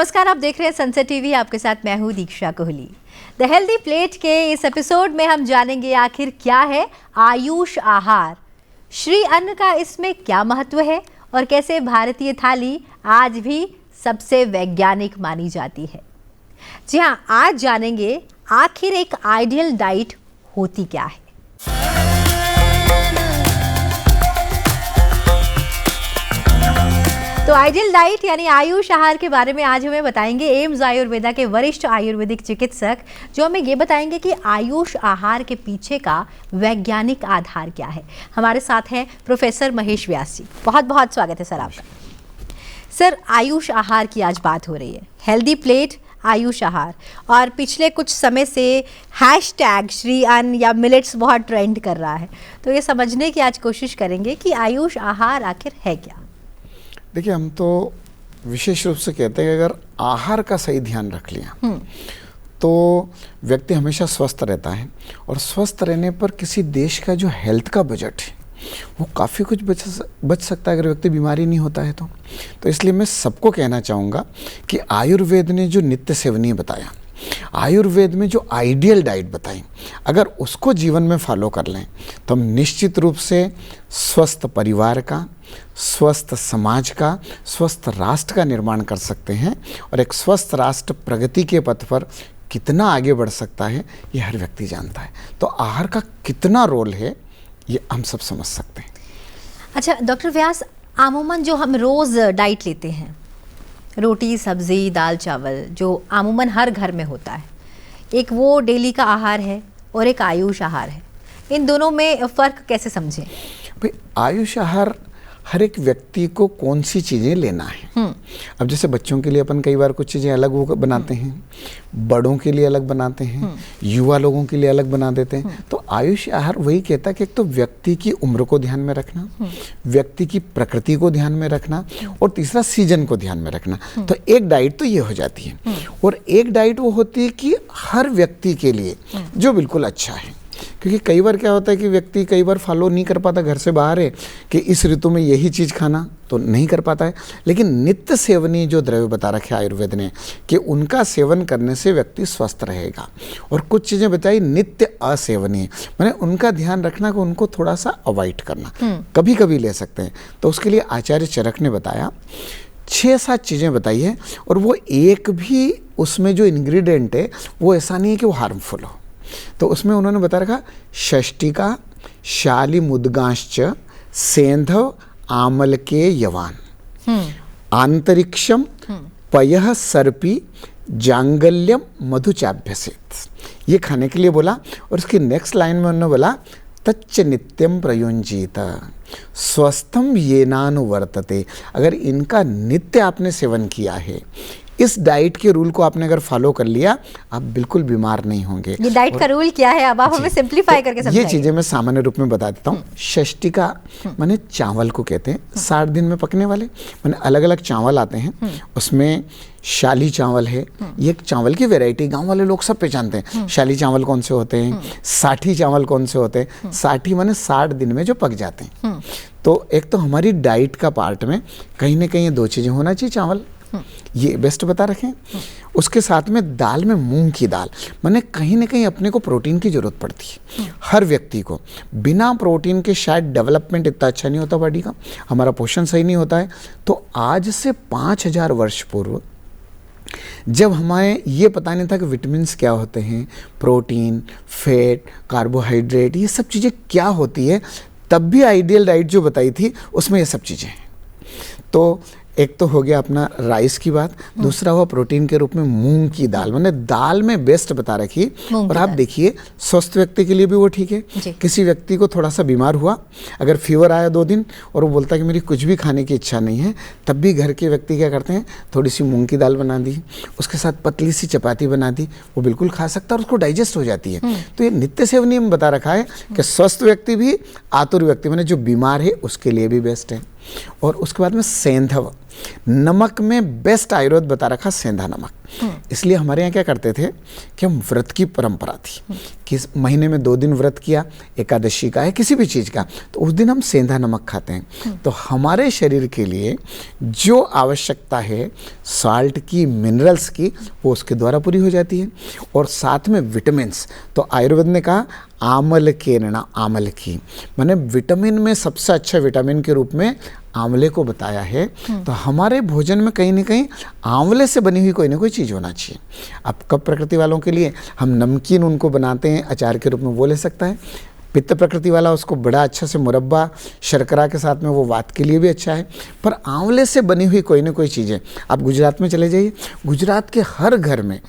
नमस्कार, आप देख रहे हैं सनसेट टीवी। आपके साथ मैं हूं दीक्षा कोहली। द हेल्दी प्लेट के इस एपिसोड में हम जानेंगे आखिर क्या है आयुष आहार, श्री अन्न का इसमें क्या महत्व है और कैसे भारतीय थाली आज भी सबसे वैज्ञानिक मानी जाती है। जी हाँ, आज जानेंगे आखिर एक आइडियल डाइट होती क्या है। तो आइडियल डाइट यानी आयुष आहार के बारे में आज हमें बताएंगे एम्स आयुर्वेदा के वरिष्ठ आयुर्वेदिक चिकित्सक, जो हमें ये बताएंगे कि आयुष आहार के पीछे का वैज्ञानिक आधार क्या है। हमारे साथ हैं प्रोफेसर महेश व्यास जी। बहुत बहुत स्वागत है सर आपका। सर, आयुष आहार की आज बात हो रही है, हेल्दी प्लेट आयुष आहार, और पिछले कुछ समय से हैशटैग श्री अन्न या मिलेट्स बहुत ट्रेंड कर रहा है। तो ये समझने की आज कोशिश करेंगे कि आयुष आहार आखिर है क्या। देखिए, हम तो विशेष रूप से कहते हैं कि अगर आहार का सही ध्यान रख लिया तो व्यक्ति हमेशा स्वस्थ रहता है, और स्वस्थ रहने पर किसी देश का जो हेल्थ का बजट है वो काफ़ी कुछ बच सकता है अगर व्यक्ति बीमारी नहीं होता है तो इसलिए मैं सबको कहना चाहूँगा कि आयुर्वेद ने जो नित्य सेवनीय बताया, आयुर्वेद में जो आइडियल डाइट बताई, अगर उसको जीवन में फॉलो कर लें तो हम निश्चित रूप से स्वस्थ परिवार का, स्वस्थ समाज का, स्वस्थ राष्ट्र का निर्माण कर सकते हैं। और एक स्वस्थ राष्ट्र प्रगति के पथ पर कितना आगे बढ़ सकता है ये हर व्यक्ति जानता है। तो आहार का कितना रोल है ये हम सब समझ सकते हैं। अच्छा डॉक्टर व्यास, अमूमन जो हम रोज़ डाइट लेते हैं, रोटी सब्ज़ी दाल चावल, जो अमूमन हर घर में होता है, एक वो डेली का आहार है और एक आयुष आहार है। इन दोनों में फ़र्क कैसे समझें? भाई, आयुष आहार हर एक व्यक्ति को कौन सी चीज़ें लेना है। अब जैसे बच्चों के लिए अपन कई बार कुछ चीज़ें अलग वो बनाते हैं, बड़ों के लिए अलग बनाते हैं, युवा लोगों के लिए अलग बना देते हैं। तो आयुष आहार वही कहता है कि एक तो व्यक्ति की उम्र को ध्यान में रखना, व्यक्ति की प्रकृति को ध्यान में रखना, और तीसरा सीजन को ध्यान में रखना। तो एक डाइट तो ये हो जाती है, और एक डाइट वो होती है कि हर व्यक्ति के लिए जो बिल्कुल अच्छा है। क्योंकि कई बार क्या होता है कि व्यक्ति कई बार फॉलो नहीं कर पाता, घर से बाहर है कि इस ऋतु में यही चीज़ खाना, तो नहीं कर पाता है। लेकिन नित्य सेवनीय जो द्रव्य बता रखे आयुर्वेद ने कि उनका सेवन करने से व्यक्ति स्वस्थ रहेगा। और कुछ चीज़ें बताई नित्य असेवनीय, मैंने उनका ध्यान रखना कि उनको थोड़ा सा अवॉइड करना, कभी कभी ले सकते हैं। तो उसके लिए आचार्य चरक ने बताया 6-7 चीज़ें बताई है, और वो एक भी उसमें जो इंग्रेडिएंट है वो ऐसा नहीं है कि वो हार्मफुल हो। तो उसमें उन्होंने बता रखा षष्टिका शाली मुद्गांश्च सेंधव आमल के यवान आंतरिक्षम पयः सर्पी जांगल्यम मधुचाभ्यसेत। ये खाने के लिए बोला, और उसकी नेक्स्ट लाइन में उन्होंने बोला तच्च नित्यम प्रयुंजीत स्वस्थम येनानुवर्तते। अगर इनका नित्य आपने सेवन किया है, इस डाइट के रूल को आपने अगर फॉलो कर लिया, आप बिल्कुल बीमार नहीं होंगे। ये डाइट का रूल क्या है, अब आप हमें सिंप्लीफाई करके समझाइए। ये चीज़ें मैं सामान्य रूप में बता देता हूँ। षष्टिका माने चावल को कहते हैं, 60 दिन में पकने वाले, माने अलग अलग चावल आते हैं। उसमें शाली चावल है, ये एक चावल की वैरायटी गांव वाले लोग सब पहचानते हैं। शाली चावल कौन से होते हैं, साठी चावल कौन से होते हैं। साठी माने 60 दिन में जो पक जाते हैं। तो एक तो हमारी डाइट का पार्ट में कहीं ना कहीं 2 चीज़ें होना चाहिए, चावल ये बेस्ट बता रखें। उसके साथ में दाल में मूंग की दाल, माने कहीं ना कहीं अपने को प्रोटीन की जरूरत पड़ती है हर व्यक्ति को। बिना प्रोटीन के शायद डेवलपमेंट इतना अच्छा नहीं होता बॉडी का, हमारा पोषण सही नहीं होता है। तो आज से 5000 वर्ष पूर्व जब हमें ये पता नहीं था कि विटामिन्स क्या होते हैं, प्रोटीन, फैट, कार्बोहाइड्रेट, ये सब चीज़ें क्या होती है, तब भी आइडियल डाइट जो बताई थी उसमें ये सब चीज़ें हैं। तो एक तो हो गया अपना राइस की बात, दूसरा हुआ प्रोटीन के रूप में मूंग की दाल, मैंने दाल में बेस्ट बता रखी। और आप देखिए स्वस्थ व्यक्ति के लिए भी वो ठीक है। किसी व्यक्ति को थोड़ा सा बीमार हुआ, अगर फीवर आया 2 दिन और वो बोलता है कि मेरी कुछ भी खाने की इच्छा नहीं है, तब भी घर के व्यक्ति क्या करते हैं, थोड़ी सी मूंग की दाल बना दी, उसके साथ पतली सी चपाती बना दी, वो बिल्कुल खा सकता है और उसको डाइजेस्ट हो जाती है। तो ये नित्य सेवनीय में बता रखा है कि स्वस्थ व्यक्ति भी, आतुर व्यक्ति मैंने जो बीमार है उसके लिए भी बेस्ट है। और उसके बाद में सेंधव, नमक में बेस्ट आयुर्वेद बता रखा सेंधा नमक। इसलिए हमारे यहाँ क्या करते थे कि हम व्रत की परंपरा थी कि इस महीने में 2 दिन व्रत किया, एकादशी का है किसी भी चीज़ का, तो उस दिन हम सेंधा नमक खाते हैं। तो हमारे शरीर के लिए जो आवश्यकता है साल्ट की, मिनरल्स की, वो उसके द्वारा पूरी हो जाती है। और साथ में विटामिन्स, तो आयुर्वेद ने कहा आमल के ना आमल की, माने विटामिन में सबसे अच्छा विटामिन के रूप में आंवले को बताया है। तो हमारे भोजन में कहीं ना कहीं आंवले से बनी हुई कोई ना कोई चीज़ होना चाहिए। अब कफ प्रकृति वालों के लिए हम नमकीन उनको बनाते हैं अचार के रूप में, वो ले सकता है। पित्त प्रकृति वाला उसको बड़ा अच्छा से मुरब्बा शर्करा के साथ में, वो वात के लिए भी अच्छा है। पर आंवले से बनी हुई कोई ना कोई चीज़ें, आप गुजरात में चले जाइए, गुजरात के हर घर में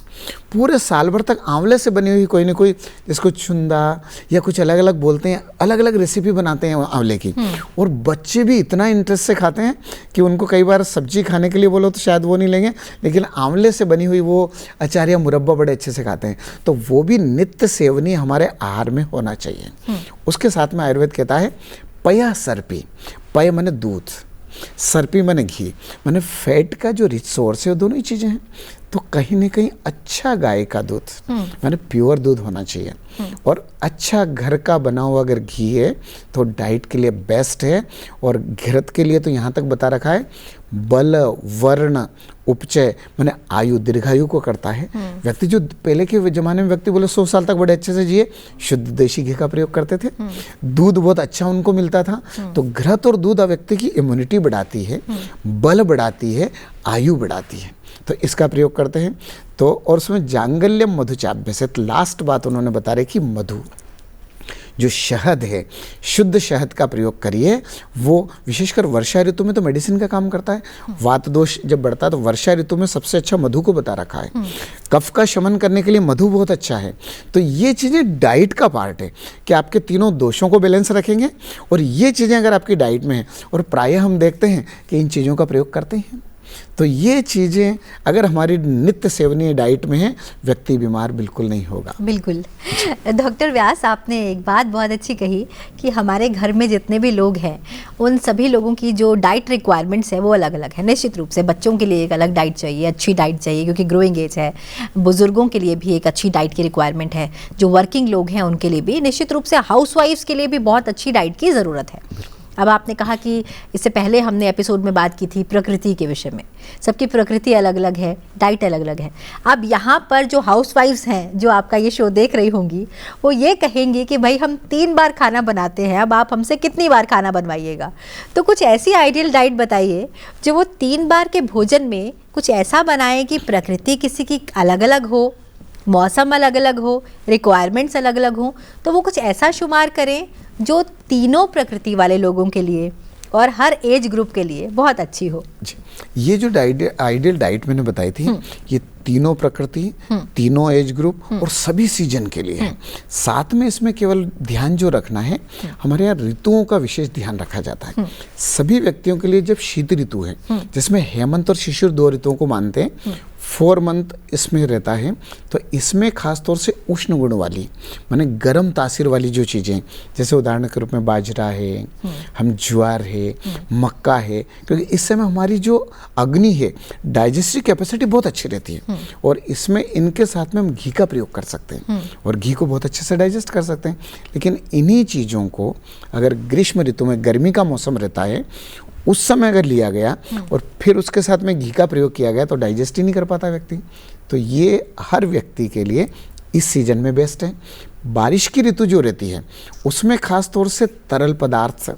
पूरे साल भर तक आंवले से बनी हुई कोई ना कोई, जिसको चुंदा या कुछ अलग अलग बोलते हैं, अलग अलग रेसिपी बनाते हैं आंवले की। और बच्चे भी इतना इंटरेस्ट से खाते हैं कि उनको कई बार सब्जी खाने के लिए बोलो तो शायद वो नहीं लेंगे, लेकिन आंवले से बनी हुई वो अचार या मुरब्बा बड़े अच्छे से खाते हैं। तो वो भी नित्य सेवनीय हमारे आहार में होना चाहिए। उसके साथ में आयुर्वेद कहता है पया सर्पी, पय माने दूध, सर्पी माने घी, माने फैट का जो रिसोर्स है वो दोनों ही चीज़ें हैं। तो कहीं ना कहीं अच्छा गाय का दूध माने प्योर दूध होना चाहिए। और अच्छा घर का बना हुआ अगर घी है तो डाइट के लिए बेस्ट है। और घृत के लिए तो यहाँ तक बता रखा है बल वर्ण उपचय माने आयु, दीर्घायु को करता है। व्यक्ति जो पहले के ज़माने में व्यक्ति बोले 100 साल तक बड़े अच्छे से जिए, शुद्ध देशी घी का प्रयोग करते थे, दूध बहुत अच्छा उनको मिलता था। तो घृत और दूध व्यक्ति की इम्यूनिटी बढ़ाती है, बल बढ़ाती है, आयु बढ़ाती है, तो इसका प्रयोग करते हैं। तो और उसमें जांगल्यम मधुचाभ्य से लास्ट बात उन्होंने बता रही कि मधु जो शहद है, शुद्ध शहद का प्रयोग करिए। वो विशेषकर वर्षा ऋतु में तो मेडिसिन का काम करता है। वात दोष जब बढ़ता है तो वर्षा ऋतु में सबसे अच्छा मधु को बता रखा है। कफ का शमन करने के लिए मधु बहुत अच्छा है। तो ये चीज़ें डाइट का पार्ट है कि आपके तीनों दोषों को बैलेंस रखेंगे। और ये चीज़ें अगर आपकी डाइट में हैं, और प्रायः हम देखते हैं कि इन चीज़ों का प्रयोग करते हैं, तो ये चीज़ें अगर हमारी नित्य सेवनीय डाइट में है, व्यक्ति बीमार बिल्कुल नहीं होगा। बिल्कुल। डॉक्टर व्यास, आपने एक बात बहुत अच्छी कही कि हमारे घर में जितने भी लोग हैं उन सभी लोगों की जो डाइट रिक्वायरमेंट्स है वो अलग अलग है। निश्चित रूप से बच्चों के लिए एक अलग डाइट चाहिए, अच्छी डाइट चाहिए क्योंकि ग्रोइंग एज है। बुजुर्गों के लिए भी एक अच्छी डाइट की रिक्वायरमेंट है, जो वर्किंग लोग हैं उनके लिए भी, निश्चित रूप से हाउसवाइफ्स के लिए भी बहुत अच्छी डाइट की ज़रूरत है। अब आपने कहा कि इससे पहले हमने एपिसोड में बात की थी प्रकृति के विषय में, सबकी प्रकृति अलग अलग है, डाइट अलग अलग है। अब यहाँ पर जो हाउसवाइफ्स हैं जो आपका ये शो देख रही होंगी, वो ये कहेंगी कि भाई हम 3 बार खाना बनाते हैं, अब आप हमसे कितनी बार खाना बनवाइएगा। तो कुछ ऐसी आइडियल डाइट बताइए जो वो 3 बार के भोजन में कुछ ऐसा बनाए कि प्रकृति किसी की अलग अलग हो, मौसम अलग अलग हो, रिक्वायरमेंट्स अलग अलग हो, तो वो कुछ ऐसा शुमार करें जो तीनों प्रकृति वाले लोगों के लिए और हर एज ग्रुप के लिए बहुत अच्छी हो। जी, ये जो आइडियल डाइट मैंने बताई थी, ये तीनों प्रकृति, तीनों एज ग्रुप और सभी सीजन के लिए है। साथ में इसमें केवल ध्यान जो रखना है, हमारे यहाँ ऋतुओं का विशेष ध्यान रखा जाता है। सभी व्यक्तियों के लिए जब शीत ऋतु है, जिसमें हेमंत और शिशिर 2 ऋतुओं को मानते हैं, 4 मंथ इसमें रहता है, तो इसमें खास तौर से उष्ण गुण वाली माने गर्म तासीर वाली जो चीज़ें, जैसे उदाहरण के रूप में बाजरा है, हम ज्वार है, मक्का है, क्योंकि इस समय हमारी जो अग्नि है, डाइजेस्टिव कैपेसिटी बहुत अच्छी रहती है। और इसमें इनके साथ में हम घी का प्रयोग कर सकते हैं और घी को बहुत अच्छे से डाइजेस्ट कर सकते हैं। लेकिन इन्हीं चीज़ों को अगर ग्रीष्म ऋतु में, गर्मी का मौसम रहता है, उस समय अगर लिया गया और फिर उसके साथ में घी का प्रयोग किया गया तो डाइजेस्ट ही नहीं कर पाता व्यक्ति। तो ये हर व्यक्ति के लिए इस सीजन में बेस्ट है। बारिश की ऋतु जो रहती है उसमें खास तौर से तरल पदार्थ,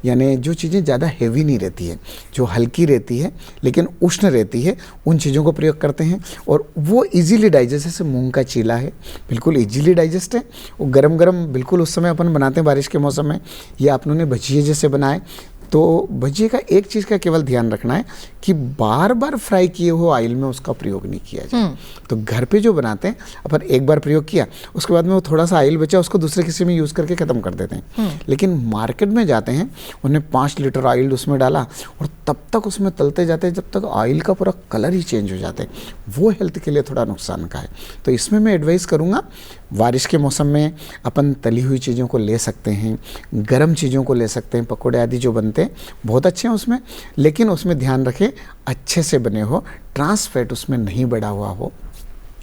यानी जो चीज़ें ज़्यादा हेवी नहीं रहती है, जो हल्की रहती है लेकिन उष्ण रहती है, उन चीज़ों को प्रयोग करते हैं और वो इजीली डाइजेस्ट, जैसे मूंग का चीला है, बिल्कुल इजीली डाइजेस्ट है। वो गरम गरम बिल्कुल उस समय अपन बनाते हैं बारिश के मौसम में, या आपने भजिए जैसे बनाए, तो भजिए का एक चीज़ का केवल ध्यान रखना है कि बार बार फ्राई किए हुए ऑयल में उसका प्रयोग नहीं किया जाए। तो घर पे जो बनाते हैं अपन एक बार प्रयोग किया, उसके बाद में वो थोड़ा सा ऑयल बचा उसको दूसरे किसी में यूज़ करके ख़त्म कर देते हैं। लेकिन मार्केट में जाते हैं, उन्हें 5 लीटर ऑयल उसमें डाला और तब तक उसमें तलते जाते हैं जब तक ऑयल का पूरा कलर ही चेंज हो जाता है। वो हेल्थ के लिए थोड़ा नुकसान का है। तो इसमें मैं एडवाइस करूँगा, बारिश के मौसम में अपन तली हुई चीज़ों को ले सकते हैं, गर्म चीज़ों को ले सकते हैं, पकौड़े आदि जो बनते हैं थे, बहुत अच्छे हैं उसमें, लेकिन उसमें ध्यान रखें अच्छे से बने हो, ट्रांस फैट उसमें नहीं बढ़ा हुआ हो,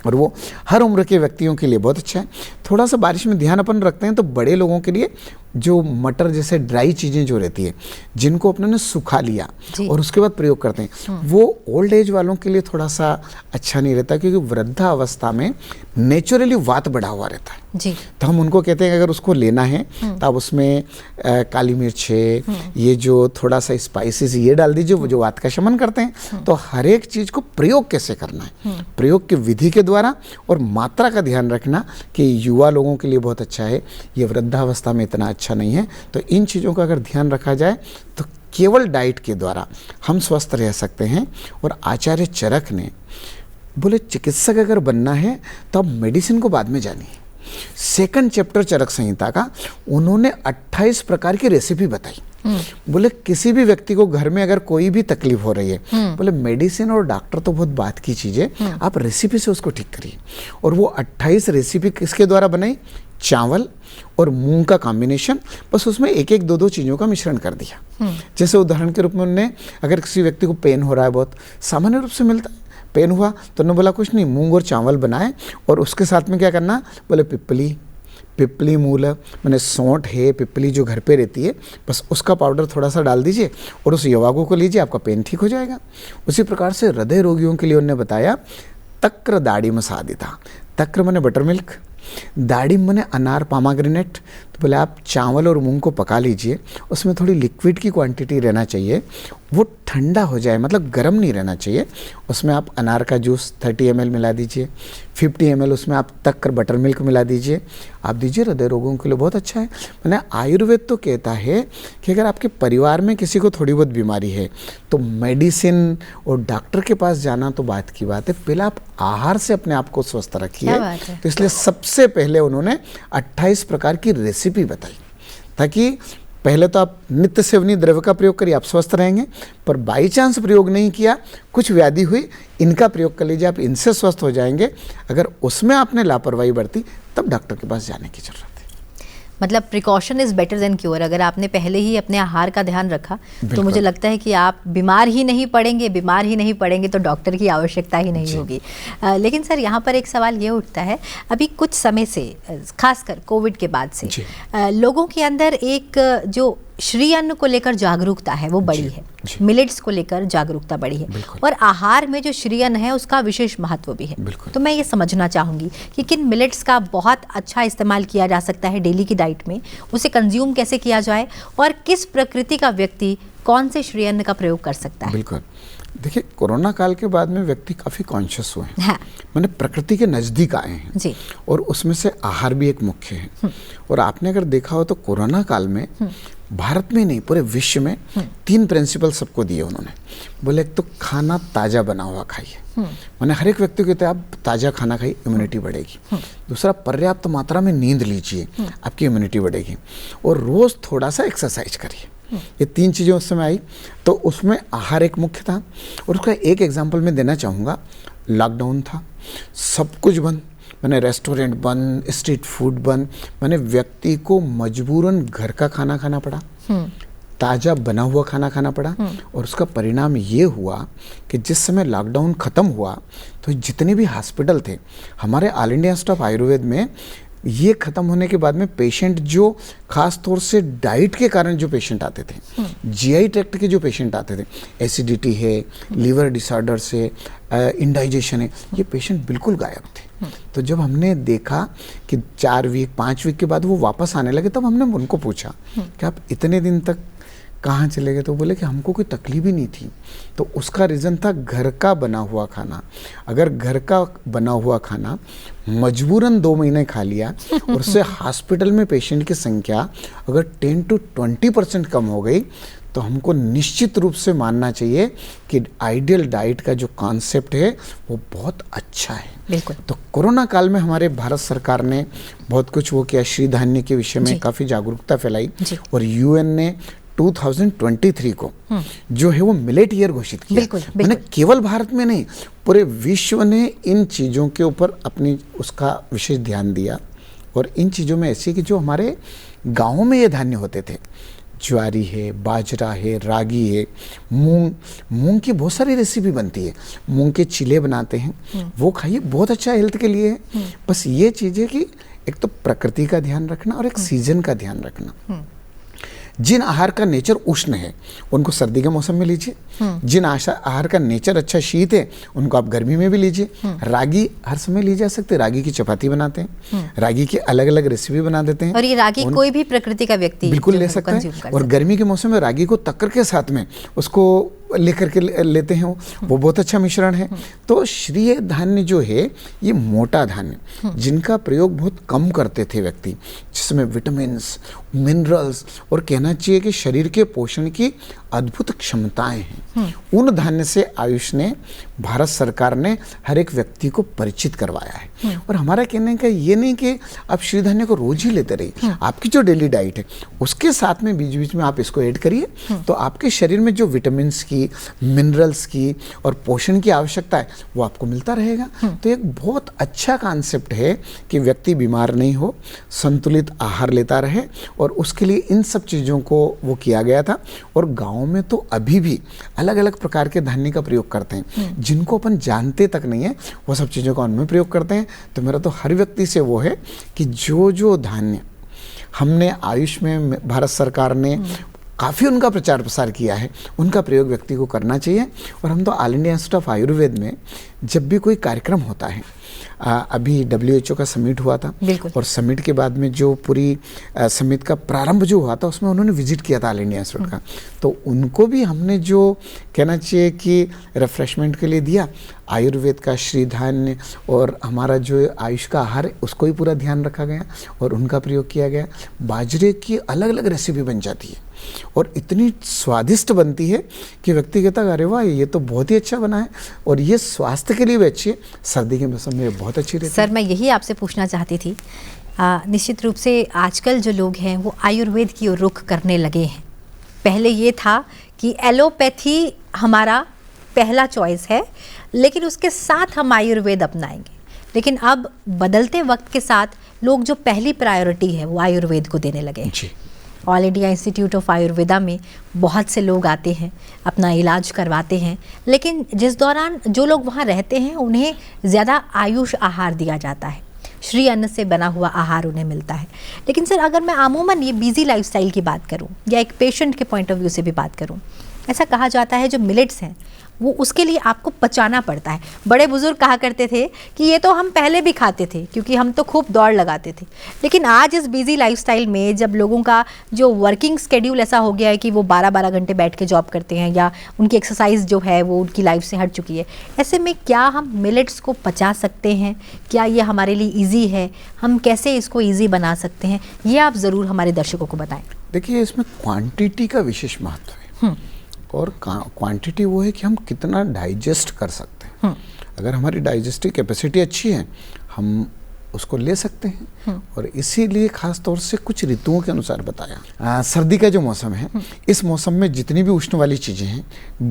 और वो हर उम्र के व्यक्तियों के लिए बहुत अच्छा है। थोड़ा सा बारिश में ध्यान अपन रखते हैं तो बड़े लोगों के लिए जो मटर जैसे ड्राई चीज़ें जो रहती है, जिनको अपने ने सुखा लिया और उसके बाद प्रयोग करते हैं, वो ओल्ड एज वालों के लिए थोड़ा सा अच्छा नहीं रहता, क्योंकि वृद्धावस्था में नेचुरली वात बढ़ा हुआ रहता है जी। तो हम उनको कहते हैं कि अगर उसको लेना है तो आप उसमें काली मिर्च है, ये जो थोड़ा सा स्पाइसेस ये डाल दीजिए, वो जो वात का शमन करते हैं। तो हर एक चीज़ को प्रयोग कैसे करना है, प्रयोग की विधि के द्वारा और मात्रा का ध्यान रखना कि युवा लोगों के लिए बहुत अच्छा है, ये वृद्धावस्था में इतना अच्छा नहीं है। तो इन चीज़ों का अगर ध्यान रखा जाए तो केवल डाइट के द्वारा हम स्वस्थ रह सकते हैं। और आचार्य चरक ने बोले चिकित्सक अगर बनना है तो आप मेडिसिन को बाद में जानिए। सेकंड चैप्टर चरक संहिता का उन्होंने 28 प्रकार की रेसिपी बताई। बोले किसी भी व्यक्ति को घर में अगर कोई भी तकलीफ हो रही है, बोले मेडिसिन और डॉक्टर तो बहुत बात की चीज़ है, आप रेसिपी से उसको ठीक करिए। और वो 28 रेसिपी किसके द्वारा बनाई? चावल और मूंग का कॉम्बिनेशन, बस उसमें एक एक दो दो चीज़ों का मिश्रण कर दिया। जैसे उदाहरण के रूप में उन्होंने, अगर किसी व्यक्ति को पेन हो रहा है, बहुत सामान्य रूप से मिलता है, पेन हुआ तो उन्होंने बोला कुछ नहीं, मूंग और चावल बनाए और उसके साथ में क्या करना, बोले पिपली मूल मैंने सौंठ है, पिपली जो घर पे रहती है, बस उसका पाउडर थोड़ा सा डाल दीजिए और उस यवागु को लीजिए, आपका पेन ठीक हो जाएगा। उसी प्रकार से हृदय रोगियों के लिए उन्होंने बताया तक्र दाड़ी मसादिता। तक्र मैंने बटर मिल्क, दाड़िम मैंने अनार पामाग्रेनेट। तो बोले आप चावल और मूंग को पका लीजिए, उसमें थोड़ी लिक्विड की क्वांटिटी रहना चाहिए, वो ठंडा हो जाए, मतलब गर्म नहीं रहना चाहिए। उसमें आप अनार का जूस 30 ml मिला दीजिए, 50 ml उसमें आप तक्कर बटर मिल्क मिला दीजिए, आप दीजिए। हृदय रोगों के लिए बहुत अच्छा है। मैंने आयुर्वेद तो कहता है कि अगर आपके परिवार में किसी को थोड़ी बहुत बीमारी है तो मेडिसिन और डॉक्टर के पास जाना तो बात की बात है, पहले आप आहार से अपने आप को स्वस्थ रखिए। तो इसलिए सबसे पहले उन्होंने 28 प्रकार की रेसिपी बताई, ताकि पहले तो आप नित्य सेवनीय द्रव्य का प्रयोग करिए, आप स्वस्थ रहेंगे। पर बाई चांस प्रयोग नहीं किया, कुछ व्याधि हुई, इनका प्रयोग कर लीजिए, आप इनसे स्वस्थ हो जाएंगे। अगर उसमें आपने लापरवाही बरती तब डॉक्टर के पास जाने की जरूरत है। मतलब precaution is better than cure. अगर आपने पहले ही अपने आहार का ध्यान रखा तो मुझे लगता है कि आप बीमार ही नहीं पड़ेंगे तो डॉक्टर की आवश्यकता ही नहीं होगी। लेकिन सर यहाँ पर एक सवाल ये उठता है, अभी कुछ समय से खासकर कोविड के बाद से लोगों के अंदर एक जो श्री अन्न को लेकर जागरूकता है वो बढ़ी है, मिलेट्स को लेकर जागरूकता बढ़ी है, और आहार में जो श्री अन्न है उसका विशेष महत्व भी है। तो मैं ये समझना चाहूँगी कि किन मिलेट्स का बहुत अच्छा इस्तेमाल किया जा सकता है डेली की डाइट में, उसे कंज्यूम कैसे किया जाए, और किस प्रकृति का व्यक्ति कौन से श्री अन्न का प्रयोग कर सकता है। बिल्कुल, देखिए कोरोना काल के बाद में व्यक्ति काफ़ी कॉन्शियस हुए हैं, मैंने प्रकृति के नज़दीक आए हैं जी। और उसमें से आहार भी एक मुख्य है। और आपने अगर देखा हो तो कोरोना काल में भारत में नहीं पूरे विश्व में 3 प्रिंसिपल सबको दिए उन्होंने। बोले एक तो खाना ताज़ा बना हुआ खाइए, मैंने हर एक व्यक्ति को कहते हैं आप ताज़ा खाना खाइए, इम्यूनिटी बढ़ेगी। दूसरा, पर्याप्त मात्रा में नींद लीजिए, आपकी इम्यूनिटी बढ़ेगी। और रोज़ थोड़ा सा एक्सरसाइज करिए। ये 3 चीज़ें उस समय आई, तो उसमें आहार एक मुख्य था। और उसका एक एग्जाम्पल मैं देना चाहूँगा, लॉकडाउन था, सब कुछ बंद, मैंने रेस्टोरेंट बंद, स्ट्रीट फूड बंद, मैंने व्यक्ति को मजबूरन घर का खाना खाना पड़ा, ताज़ा बना हुआ खाना खाना पड़ा। और उसका परिणाम ये हुआ कि जिस समय लॉकडाउन ख़त्म हुआ तो जितने भी हॉस्पिटल थे हमारे all India institute of Ayurveda में, ये ख़त्म होने के बाद में पेशेंट जो खास तौर से डाइट के कारण जो पेशेंट आते थे, जीआई ट्रैक्ट के जो पेशेंट आते थे, एसिडिटी है, लीवर डिसऑर्डर्स है, इंडाइजेशन है, ये पेशेंट बिल्कुल गायब थे। तो जब हमने देखा कि 4 वीक 5 वीक के बाद वो वापस आने लगे, तब हमने उनको पूछा कि आप इतने दिन तक कहाँ चले गए? तो बोले कि हमको कोई तकलीफ ही नहीं थी। तो उसका रीज़न था घर का बना हुआ खाना। अगर घर का बना हुआ खाना मजबूरन 2 महीने खा लिया और उससे हॉस्पिटल में पेशेंट की संख्या अगर 10 to 20% कम हो गई, तो हमको निश्चित रूप से मानना चाहिए कि आइडियल डाइट का जो कॉन्सेप्ट है वो बहुत अच्छा है। बिल्कुल। तो कोरोना काल में हमारे भारत सरकार ने बहुत कुछ वो किया, श्री धान्य के विषय में काफ़ी जागरूकता फैलाई। और यूएन ने 2023 को जो है वो मिलेट ईयर घोषित किया। मैंने केवल भारत में नहीं, पूरे विश्व ने इन चीज़ों के ऊपर अपनी उसका विशेष ध्यान दिया। और इन चीज़ों में ऐसी कि जो हमारे गाँवों में ये धान्य होते थे, ज्वारी है, बाजरा है, रागी है, मूंग की बहुत सारी रेसिपी बनती है। मूंग के चिले बनाते हैं, वो खाइए, बहुत अच्छा हेल्थ के लिए है। बस ये चीज़ है कि एक तो प्रकृति का ध्यान रखना और एक सीजन का ध्यान रखना। जिन आहार का नेचर उष्ण है उनको सर्दी के मौसम में लीजिए, जिन आहार का नेचर अच्छा शीत है उनको आप गर्मी में भी लीजिए। रागी हर समय ली जा सकती है, रागी की चपाती बनाते हैं, रागी की अलग अलग रेसिपी बना देते हैं। और ये रागी कोई भी प्रकृति का व्यक्ति बिल्कुल ले सकता है। और गर्मी के मौसम में रागी को तक्कर के साथ में उसको लेकर के लेते हैं, वो बहुत अच्छा मिश्रण है। तो श्रीय धान्य जो है ये मोटा धान्य जिनका प्रयोग बहुत कम करते थे व्यक्ति, जिसमें विटामिन्स, मिनरल्स और कहना चाहिए कि शरीर के पोषण की अद्भुत क्षमताएं हैं, उन धान्य से आयुष ने, भारत सरकार ने हर एक व्यक्ति को परिचित करवाया है। और हमारा कहने का ये नहीं कि आप श्री धान्य को रोज ही लेते रहिए, आपकी जो डेली डाइट है उसके साथ में बीच बीच में आप इसको ऐड करिए, तो आपके शरीर में जो विटामिन की, मिनरल्स की और पोषण की आवश्यकता है वो आपको मिलता रहेगा। तो एक बहुत अच्छा कॉन्सेप्ट है कि व्यक्ति बीमार नहीं हो, संतुलित आहार लेता रहे, और उसके लिए इन सब चीज़ों को वो किया गया था। और गाँव में तो अभी भी अलग अलग प्रकार के धान्य का प्रयोग करते हैं, जिनको अपन जानते तक नहीं है, वो सब चीज़ों का उनमें प्रयोग करते हैं। तो मेरा तो हर व्यक्ति से वो है कि जो जो धान्य हमने आयुष में, भारत सरकार ने काफ़ी उनका प्रचार प्रसार किया है, उनका प्रयोग व्यक्ति को करना चाहिए। और हम तो all India institute of Ayurveda में जब भी कोई कार्यक्रम होता है, अभी WHO का समिट हुआ था, और समिट के बाद में जो पूरी समिट का प्रारंभ जो हुआ था उसमें उन्होंने विजिट किया था ऑल इंडिया इंस्टीट्यूट का, तो उनको भी हमने जो कहना चाहिए कि रिफ्रेशमेंट के लिए दिया, आयुर्वेद का श्रीधान्य और हमारा जो आयुष का आहार है उसको ही पूरा ध्यान रखा गया और उनका प्रयोग किया गया। बाजरे की अलग अलग रेसिपी बन जाती है और इतनी स्वादिष्ट बनती है कि व्यक्ति कहता है अरे वाह ये तो बहुत ही अच्छा बना है, और ये स्वास्थ्य के लिए भी अच्छी है, सर्दी के मौसम में बहुत अच्छी रहती है। सर मैं यही आपसे पूछना चाहती थी, निश्चित रूप से आजकल जो लोग हैं वो आयुर्वेद की ओर रुख करने लगे हैं। पहले ये था कि एलोपैथी हमारा पहला चॉइस है, लेकिन उसके साथ हम आयुर्वेद अपनाएंगे। लेकिन अब बदलते वक्त के साथ लोग जो पहली प्रायोरिटी है वो आयुर्वेद को देने लगे हैं। All India institute of Ayurveda में बहुत से लोग आते हैं, अपना इलाज करवाते हैं, लेकिन जिस दौरान जो लोग वहाँ रहते हैं उन्हें ज़्यादा आयुष आहार दिया जाता है, श्री अन्न से बना हुआ आहार उन्हें मिलता है। लेकिन सर अगर मैं अमूमन ये बिजी लाइफस्टाइल की बात करूं या एक पेशेंट के पॉइंट ऑफ व्यू से भी बात करूं, ऐसा कहा जाता है जो मिलेट्स हैं वो उसके लिए आपको पचाना पड़ता है। बड़े बुजुर्ग कहा करते थे कि ये तो हम पहले भी खाते थे क्योंकि हम तो खूब दौड़ लगाते थे, लेकिन आज इस बिजी लाइफस्टाइल में जब लोगों का जो वर्किंग स्केड्यूल ऐसा हो गया है कि वो 12-12 घंटे बैठ के जॉब करते हैं या उनकी एक्सरसाइज जो है वो उनकी लाइफ से हट चुकी है, ऐसे में क्या हम मिलेट्स को पचा सकते हैं? क्या ये हमारे लिए ईजी है? हम कैसे इसको ईजी बना सकते हैं? ये आप ज़रूर हमारे दर्शकों को बताएं। देखिए इसमें क्वांटिटी का विशेष महत्व है और क्वांटिटी वो है कि हम कितना डाइजेस्ट कर सकते हैं। अगर हमारी डाइजेस्टिव कैपेसिटी अच्छी है हम उसको ले सकते हैं, और इसीलिए खास तौर से कुछ ऋतुओं के अनुसार बताया। सर्दी का जो मौसम है इस मौसम में जितनी भी उष्ण वाली चीज़ें हैं,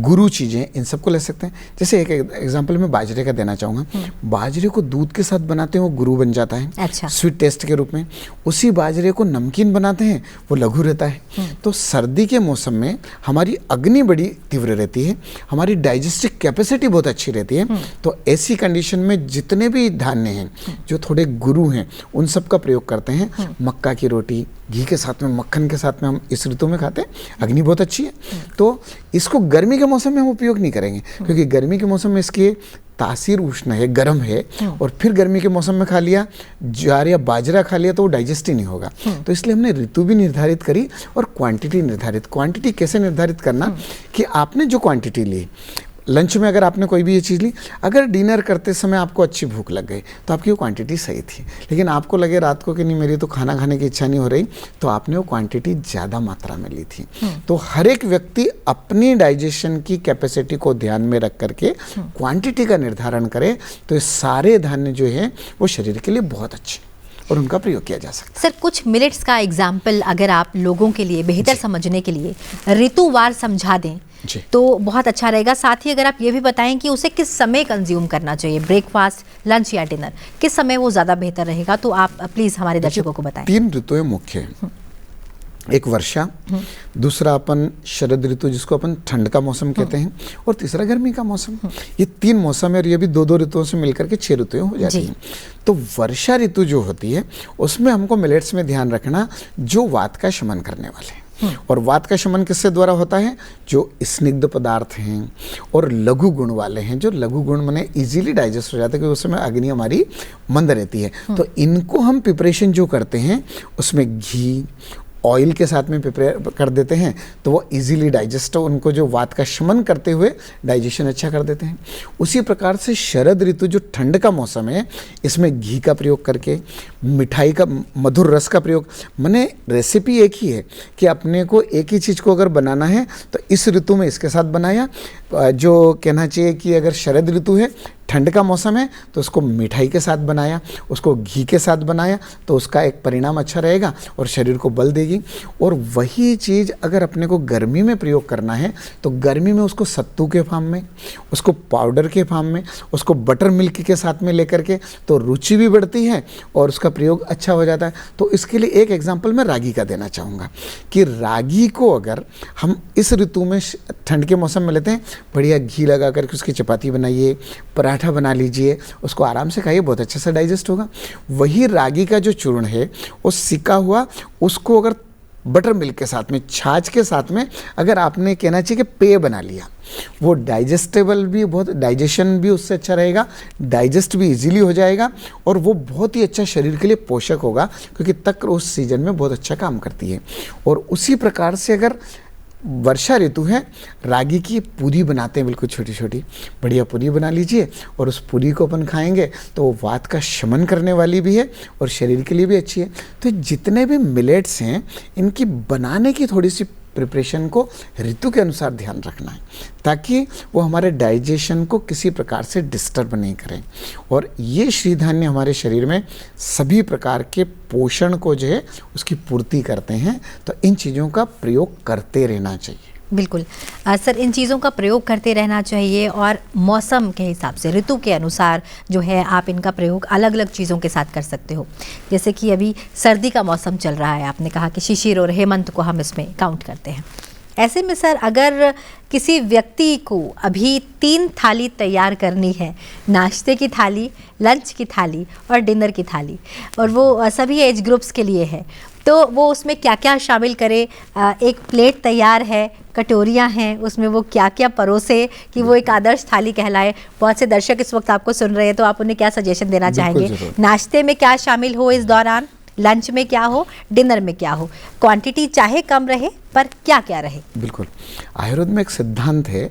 गुरु चीज़ें, इन सबको ले सकते हैं। जैसे एक एग्जांपल मैं बाजरे का देना चाहूँगा। बाजरे को दूध के साथ बनाते हैं वो गुरु बन जाता है, अच्छा। स्वीट टेस्ट के रूप में। उसी बाजरे को नमकीन बनाते हैं वो लघु रहता है। तो सर्दी के मौसम में हमारी अग्नि बड़ी तीव्र रहती है, हमारी डाइजेस्टिव कैपेसिटी बहुत अच्छी रहती है। तो ऐसी कंडीशन में जितने भी धान्य हैं जो थोड़े गुरु हैं उन सब का प्रयोग करते हैं। मक्का की रोटी घी के साथ में, मक्खन के साथ में हम इस ऋतु में खाते हैं, अग्नि बहुत अच्छी है। तो इसको गर्मी के मौसम में हम उपयोग नहीं करेंगे क्योंकि गर्मी के मौसम में इसकी तासीर उष्ण है, गर्म है, और फिर गर्मी के मौसम में खा लिया ज्वार या बाजरा खा लिया तो वो डाइजेस्ट ही नहीं होगा। तो इसलिए हमने ऋतु भी निर्धारित करी और क्वांटिटी निर्धारित। क्वांटिटी कैसे निर्धारित करना कि आपने जो क्वांटिटी ली, लंच में अगर आपने कोई भी ये चीज़ ली, अगर डिनर करते समय आपको अच्छी भूख लग गई तो आपकी वो क्वांटिटी सही थी, लेकिन आपको लगे रात को कि नहीं मेरी तो खाना खाने की इच्छा नहीं हो रही, तो आपने वो क्वांटिटी ज़्यादा मात्रा में ली थी। तो हर एक व्यक्ति अपनी डाइजेशन की कैपेसिटी को ध्यान में रख करके क्वांटिटी का निर्धारण करे, तो ये सारे धान्य जो हैं वो शरीर के लिए बहुत अच्छे और उनका प्रयोग किया जा सकता है। सर कुछ मिलेट्स का एग्जाम्पल अगर आप लोगों के लिए बेहतर समझने के लिए ऋतुवार समझा दें तो बहुत अच्छा रहेगा। साथ ही अगर आप ये भी बताएं कि उसे किस समय कंज्यूम करना चाहिए, ब्रेकफास्ट, लंच या डिनर, किस समय वो ज़्यादा बेहतर रहेगा, तो आप प्लीज़ हमारे दर्शकों को बताएं। 3 ऋतुएं मुख्य हैं। एक वर्षा, दूसरा अपन शरद ऋतु जिसको अपन ठंड का मौसम कहते हैं, और तीसरा गर्मी का मौसम। ये 3 मौसम है और ये भी 2-2 ऋतुओं से मिलकर के 6 ऋतुएं हो जाती हैं। तो वर्षा ऋतु जो होती है उसमें हमको मिलेट्स में ध्यान रखना जो वात का शमन करने वाले हैं। और वात का शमन किससे द्वारा होता है? जो स्निग्ध पदार्थ हैं और लघु गुण वाले हैं, जो लघु गुण माने इजीली डाइजेस्ट हो जाते हैं, क्योंकि उस समय अग्नि हमारी मंद रहती है। तो इनको हम प्रिपरेशन जो करते हैं उसमें घी ऑयल के साथ में प्रिपेयर कर देते हैं, तो वो इजीली डाइजेस्ट हो, उनको जो वात का शमन करते हुए डाइजेशन अच्छा कर देते हैं। उसी प्रकार से शरद ऋतु जो ठंड का मौसम है, इसमें घी का प्रयोग करके, मिठाई का मधुर रस का प्रयोग, माने रेसिपी एक ही है कि अपने को एक ही चीज़ को अगर बनाना है तो इस ऋतु में इसके साथ बनाया। जो कहना चाहिए कि अगर शरद ऋतु है, ठंड का मौसम है, तो उसको मिठाई के साथ बनाया, उसको घी के साथ बनाया, तो उसका एक परिणाम अच्छा रहेगा और शरीर को बल देगी। और वही चीज़ अगर अपने को गर्मी में प्रयोग करना है तो गर्मी में उसको सत्तू के फार्म में, उसको पाउडर के फार्म में, उसको बटर मिल्क के साथ में लेकर के, तो रुचि भी बढ़ती है और उसका प्रयोग अच्छा हो जाता है। तो इसके लिए एक एग्जाम्पल मैं रागी का देना चाहूँगा कि रागी को अगर हम इस ऋतु में ठंड के मौसम में लेते हैं, बढ़िया घी लगा करके उसकी चपाती बनाइए, पराठा बना लीजिए, उसको आराम से खाइए, बहुत अच्छे से डाइजेस्ट होगा। वही रागी का जो चूर्ण है वो सिका हुआ, उसको अगर बटर मिल्क के साथ में, छाछ के साथ में अगर आपने कहना चाहिए कि पेय बना लिया, वो डाइजेस्टेबल भी, बहुत डाइजेशन भी उससे अच्छा रहेगा, डाइजेस्ट भी इजीली हो जाएगा और वो बहुत ही अच्छा शरीर के लिए पोषक होगा, क्योंकि तक उस सीजन में बहुत अच्छा काम करती है। और उसी प्रकार से अगर वर्षा ऋतु है, रागी की पूरी बनाते हैं, बिल्कुल छोटी छोटी बढ़िया पूरी बना लीजिए और उस पूरी को अपन खाएंगे तो वो वात का शमन करने वाली भी है और शरीर के लिए भी अच्छी है। तो जितने भी मिलेट्स हैं इनकी बनाने की थोड़ी सी प्रिपरेशन को ऋतु के अनुसार ध्यान रखना है, ताकि वो हमारे डाइजेशन को किसी प्रकार से डिस्टर्ब नहीं करें। और ये श्रीधान्य हमारे शरीर में सभी प्रकार के पोषण को जो है उसकी पूर्ति करते हैं। तो इन चीज़ों का प्रयोग करते रहना चाहिए। बिल्कुल सर, इन चीज़ों का प्रयोग करते रहना चाहिए और मौसम के हिसाब से, ऋतु के अनुसार जो है आप इनका प्रयोग अलग अलग चीज़ों के साथ कर सकते हो। जैसे कि अभी सर्दी का मौसम चल रहा है, आपने कहा कि शिशिर और हेमंत को हम इसमें काउंट करते हैं। ऐसे में सर अगर किसी व्यक्ति को अभी 3 थाली तैयार करनी है, नाश्ते की थाली, लंच की थाली और डिनर की थाली, और वो सभी एज ग्रुप्स के लिए है, तो वो उसमें क्या क्या शामिल करे? एक प्लेट तैयार है, कटोरियाँ हैं, उसमें वो क्या क्या परोसे कि वो एक आदर्श थाली कहलाए। बहुत से दर्शक इस वक्त आपको सुन रहे हैं, तो आप उन्हें क्या सजेशन देना चाहेंगे? नाश्ते में क्या शामिल हो इस दौरान, लंच में क्या हो, डिनर में क्या हो, क्वांटिटी चाहे कम रहे पर क्या क्या रहे? बिल्कुल, आयुर्वेद में एक सिद्धांत है,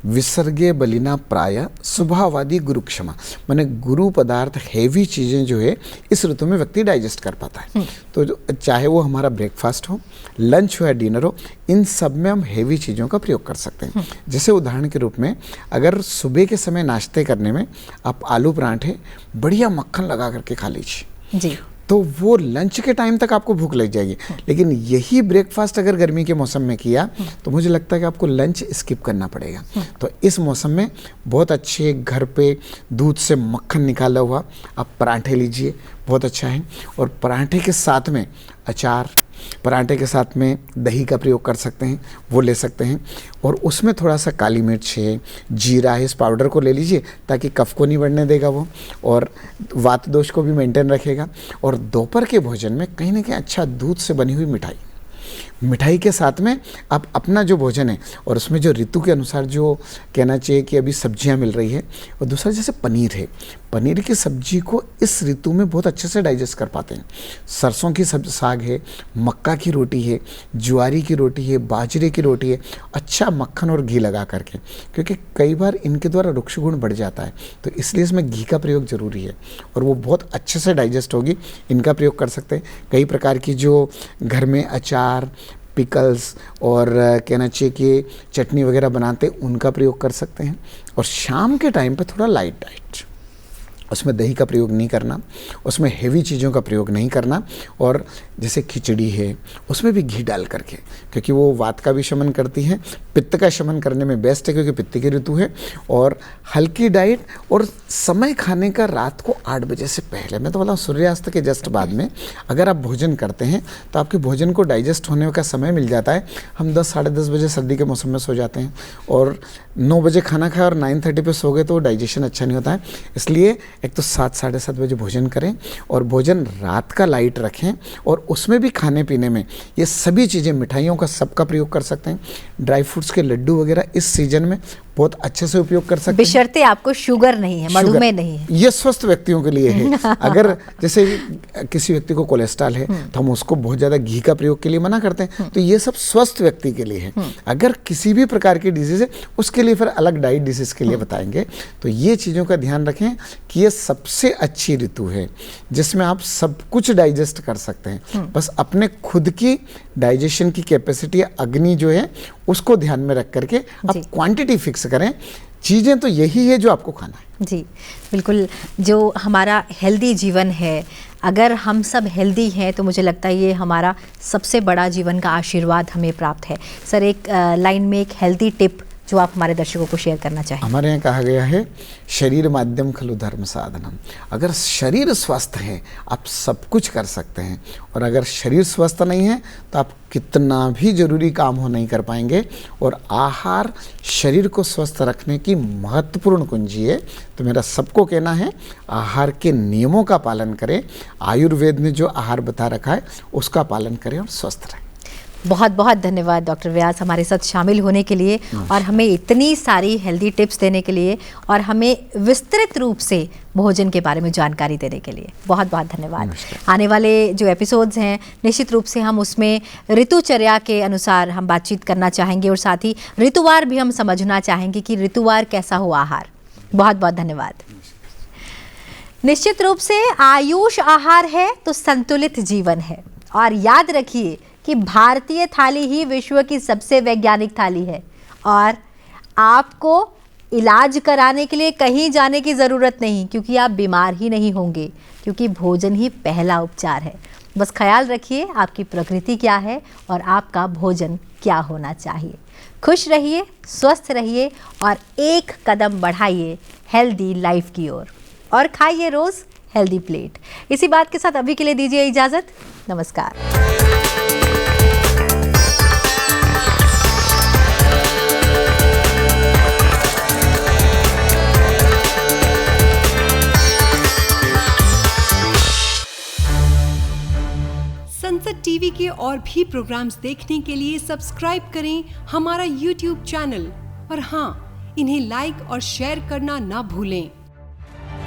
विसर्गे बलिना प्राय स्वभाववादी गुरु क्षमा, माने गुरु पदार्थ हैवी चीज़ें जो है इस ऋतु में व्यक्ति डाइजेस्ट कर पाता है। तो चाहे वो हमारा ब्रेकफास्ट हो, लंच हो या डिनर हो, इन सब में हम हैवी चीज़ों का प्रयोग कर सकते हैं। जैसे उदाहरण के रूप में अगर सुबह के समय नाश्ते करने में आप आलू पराठे बढ़िया मक्खन लगा करके खा लीजिए जी, तो वो लंच के टाइम तक आपको भूख लग जाएगी। लेकिन यही ब्रेकफास्ट अगर गर्मी के मौसम में किया तो मुझे लगता है कि आपको लंच स्किप करना पड़ेगा। तो इस मौसम में बहुत अच्छे घर पे दूध से मक्खन निकाला हुआ आप पराठे लीजिए, बहुत अच्छा है। और पराठे के साथ में अचार, पराठे के साथ में दही का प्रयोग कर सकते हैं, वो ले सकते हैं। और उसमें थोड़ा सा काली मिर्च है, जीरा है, इस पाउडर को ले लीजिए ताकि कफ को नहीं बढ़ने देगा वो, और वात दोष को भी मेंटेन रखेगा। और दोपहर के भोजन में कहीं ना कहीं अच्छा दूध से बनी हुई मिठाई के साथ में आप अपना जो भोजन है, और उसमें जो ऋतु के अनुसार जो कहना चाहिए कि अभी सब्जियां मिल रही है, और दूसरा जैसे पनीर है, पनीर की सब्जी को इस ऋतु में बहुत अच्छे से डाइजेस्ट कर पाते हैं। सरसों की साग है, मक्का की रोटी है, ज्वारी की रोटी है, बाजरे की रोटी है, अच्छा मक्खन और घी लगा करके, क्योंकि कई बार इनके द्वारा रुक्ष गुण बढ़ जाता है, तो इसलिए इसमें घी का प्रयोग जरूरी है और वो बहुत अच्छे से डाइजेस्ट होगी। इनका प्रयोग कर सकते हैं। कई प्रकार की जो घर में अचार, पिकल्स और कहना चाहिए कि चटनी वगैरह बनाते हैं, उनका प्रयोग कर सकते हैं। और शाम के टाइम पे थोड़ा लाइट डाइट, उसमें दही का प्रयोग नहीं करना, उसमें हेवी चीज़ों का प्रयोग नहीं करना, और जैसे खिचड़ी है उसमें भी घी डाल करके, क्योंकि वो वात का भी शमन करती है, पित्त का शमन करने में बेस्ट है क्योंकि पित्त की ऋतु है। और हल्की डाइट, और समय खाने का रात को 8 बजे से पहले, मैं तो बोला सूर्यास्त के जस्ट बाद में अगर आप भोजन करते हैं तो आपके भोजन को डाइजेस्ट होने का समय मिल जाता है। हम 10 साढ़े 10 बजे सर्दी के मौसम में सो जाते हैं और 9 बजे खाना खाया और 9:30 पे सो गए तो डाइजेशन अच्छा नहीं होता है। इसलिए एक तो 7 साढ़े 7 बजे भोजन करें, और भोजन रात का लाइट रखें, और उसमें भी खाने पीने में ये सभी चीज़ें, मिठाइयों का सबका प्रयोग कर सकते हैं। ड्राई फ्रूट्स के लड्डू वगैरह इस सीजन में बहुत अच्छे से उपयोग कर सकते हैं, बशर्ते आपको शुगर नहीं है, मधुमेह नहीं है। ये स्वस्थ व्यक्तियों के लिए है। अगर जैसे किसी व्यक्ति को कोलेस्ट्रॉल है तो हम उसको बहुत ज़्यादा घी का प्रयोग के लिए मना करते हैं, तो ये सब स्वस्थ व्यक्ति के लिए है। अगर किसी भी प्रकार की डिजीज़ है उसके लिए फिर अलग डाइट डिसीज़ के लिए बताएंगे। तो ये चीज़ों का ध्यान रखें कि ये सबसे अच्छी ऋतु है जिसमें आप सब कुछ डाइजेस्ट कर सकते हैं। बस अपने खुद की डाइजेशन की कैपेसिटी, अग्नि जो है उसको ध्यान में रख करके आप क्वांटिटी फिक्स करें। चीज़ें तो यही है जो आपको खाना है। जी बिल्कुल, जो हमारा हेल्दी जीवन है, अगर हम सब हेल्दी हैं तो मुझे लगता है ये हमारा सबसे बड़ा जीवन का आशीर्वाद हमें प्राप्त है। सर, एक लाइन में एक हेल्दी टिप जो आप हमारे दर्शकों को शेयर करना चाहें। हमारे यहाँ कहा गया है शरीर माध्यम खलु धर्म साधनम। अगर शरीर स्वस्थ है आप सब कुछ कर सकते हैं, और अगर शरीर स्वस्थ नहीं है तो आप कितना भी जरूरी काम हो नहीं कर पाएंगे। और आहार शरीर को स्वस्थ रखने की महत्वपूर्ण कुंजी है। तो मेरा सबको कहना है आहार के नियमों का पालन करें, आयुर्वेद ने जो आहार बता रखा है उसका पालन करें और स्वस्थ रहें। बहुत बहुत धन्यवाद डॉक्टर व्यास हमारे साथ शामिल होने के लिए और हमें इतनी सारी हेल्दी टिप्स देने के लिए और हमें विस्तृत रूप से भोजन के बारे में जानकारी देने के लिए बहुत बहुत धन्यवाद। आने वाले जो एपिसोड्स हैं निश्चित रूप से हम उसमें ऋतुचर्या के अनुसार हम बातचीत करना चाहेंगे और साथ ही ऋतुवार भी हम समझना चाहेंगे कि ऋतुवार कैसा हो आहार। बहुत बहुत धन्यवाद। निश्चित रूप से आयुष आहार है तो संतुलित जीवन है, और याद रखिए कि भारतीय थाली ही विश्व की सबसे वैज्ञानिक थाली है, और आपको इलाज कराने के लिए कहीं जाने की ज़रूरत नहीं, क्योंकि आप बीमार ही नहीं होंगे, क्योंकि भोजन ही पहला उपचार है। बस ख्याल रखिए आपकी प्रकृति क्या है और आपका भोजन क्या होना चाहिए। खुश रहिए, स्वस्थ रहिए और एक कदम बढ़ाइए हेल्दी लाइफ की ओर, और खाइए रोज़ हेल्दी प्लेट। इसी बात के साथ अभी के लिए दीजिए इजाज़त। नमस्कार। संसद टीवी के और भी प्रोग्राम्स देखने के लिए सब्सक्राइब करें हमारा YouTube चैनल, और हाँ, इन्हें लाइक और शेयर करना ना भूलें।